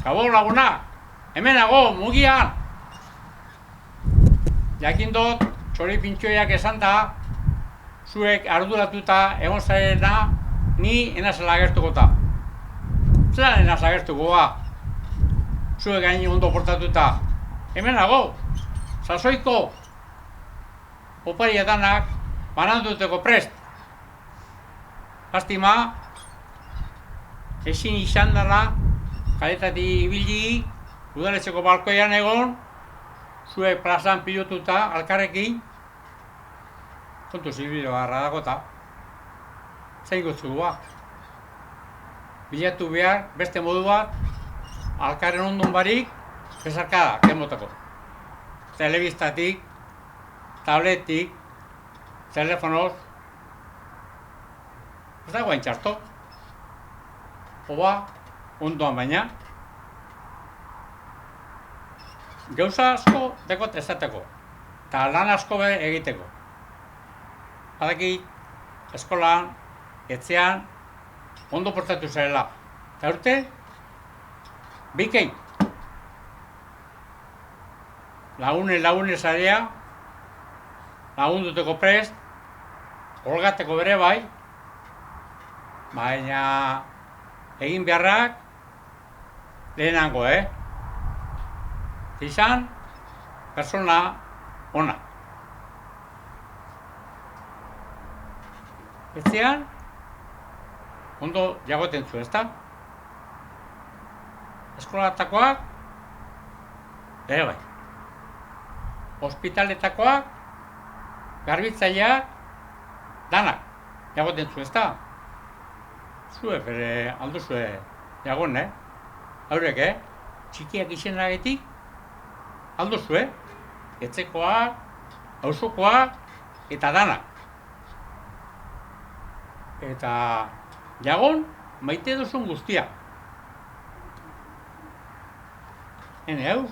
Gabon laguna, hemen nago, mugian. Jakin dut, txori pintxoiak esan da, zuek arduratuta egon zarena, ni enazela agertuko ta. Zeran enaz agertuko ba? Zuek gaini ondo portatuta. Hemen nago, sasoiko oparietanak bananduteko prest. Lastima, ezin izan dela, kaletatik ibili, udaletxeko balkoian egon, zuek plazan pilotuta, alkarrekin, kontu zibilo garra dagota. Zein gutzu ba? Bilatu behar, beste modu bat, alkarren ondun barik, bezarkada, kemotako. Telebistatik, tabletik, telefonoz, ez dago hain txarto. Oba, ondoan baina. Gauza asko dekot ezateko, eta lan asko be egiteko. Badakit, eskolan, etxean, ondo portatu zarela. Eta urte, bikei. Lagune zarea, lagunduteko prest, holgateko bere bai, baina egin beharrak lehenango, izan, persona ona. Etxean, ondo jagoten zu, ezta? Eskolatakoak, ere bai. Hospitaletakoak, garbitzaileak, danak jagoten zu, ezta? Zue, bere aldo zue jagon, Haurek, txikiak izenagatik, aldo zue, etxekoak, auzokoak, eta danak. Eta jagon, maite duzun guztia. Hene, hau?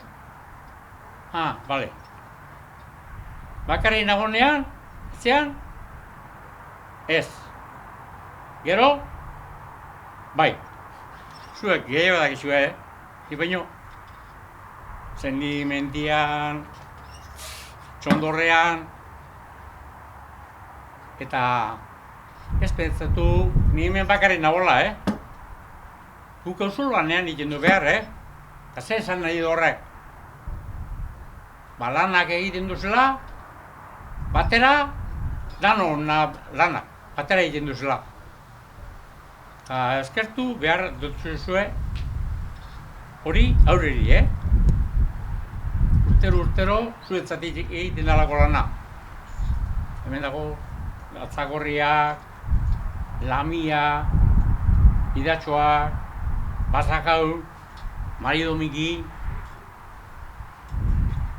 Bale. Bakarri nagonean, etxean? Ez. Gero? Bai. Zuek, gehiago dakizue, Ipeño. Sendimendian, txondorrean, eta ez pentsatu, ni hemen bakarri nagola, Guk auzolanean egiten du behar, Eta zer esan nahi du horrek? Lanak egiten duzela, batera, lanak, batera egiten duzela. Eta eskertu behar dutuzue hori aurreri, Urtero, zuetzatik egiten dalako lana. Hemen dago, gatzagorriak, lamia, idatxoak, basakau, maridomiki,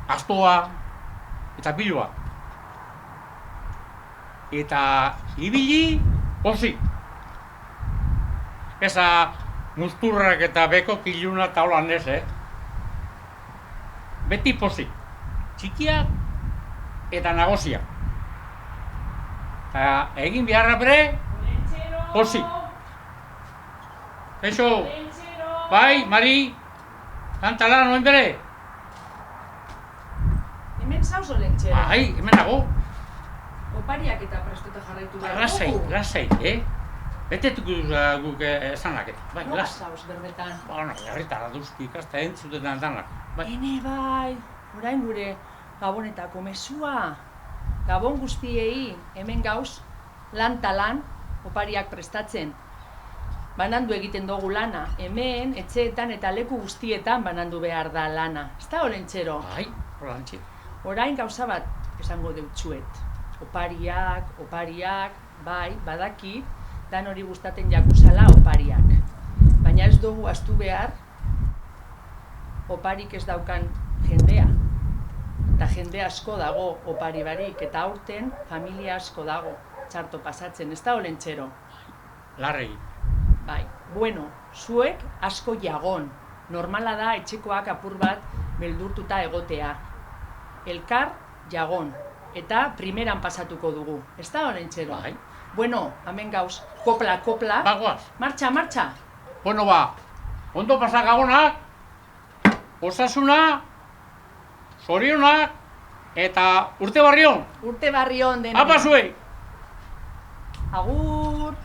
astoa, eta biloa. Eta ibili, pozik. Eza musturrak eta beko kiluna eta holan ez, Beti pozik. Txikiak eta nagoziak. Eta egin beharra bere, pozik. Eso, bai, Mari, kantala noen bere? Hemen zauz olentxero. Bai, hemen nago. Opariak eta prestuta jarraitu behar. Lasai, Betetuk guk esanak eta. Bai, Nola zauz berbetan? Jarritara duzki ikasta entzutetan danak. Hene bai, orain gure Gabonetako mezua. Gabon guztiei hemen gauz, lan talan, opariak prestatzen. Banandu egiten dugu lana, hemen, etxeetan eta leku guztietan banandu behar da lana. Ez da olentxero? Bai, horrantxe. Orain gauza bat esango deutsuet. Opariak, bai, badaki, dan hori gustaten jakuzala opariak. Baina ez dugu ahaztu behar, oparik ez daukan jendea. Eta jende asko dago opari barik, eta aurten familia asko dago txarto pasatzen, ez da olentxero? Larregi. Bai, bueno, zuek asko jagon. Normala da etxekoak apur bat beldurtuta egotea. Elkar jagon, eta primeran pasatuko dugu, ez da olentxero? Bai. Bueno, hemen gauz, kopla. Bagoaz. Martxa. Bueno ba, ondo pasa Gabonak, osasuna, zorionak, eta urte barri on. Urte barri on denoi. Apa zuei! Agur!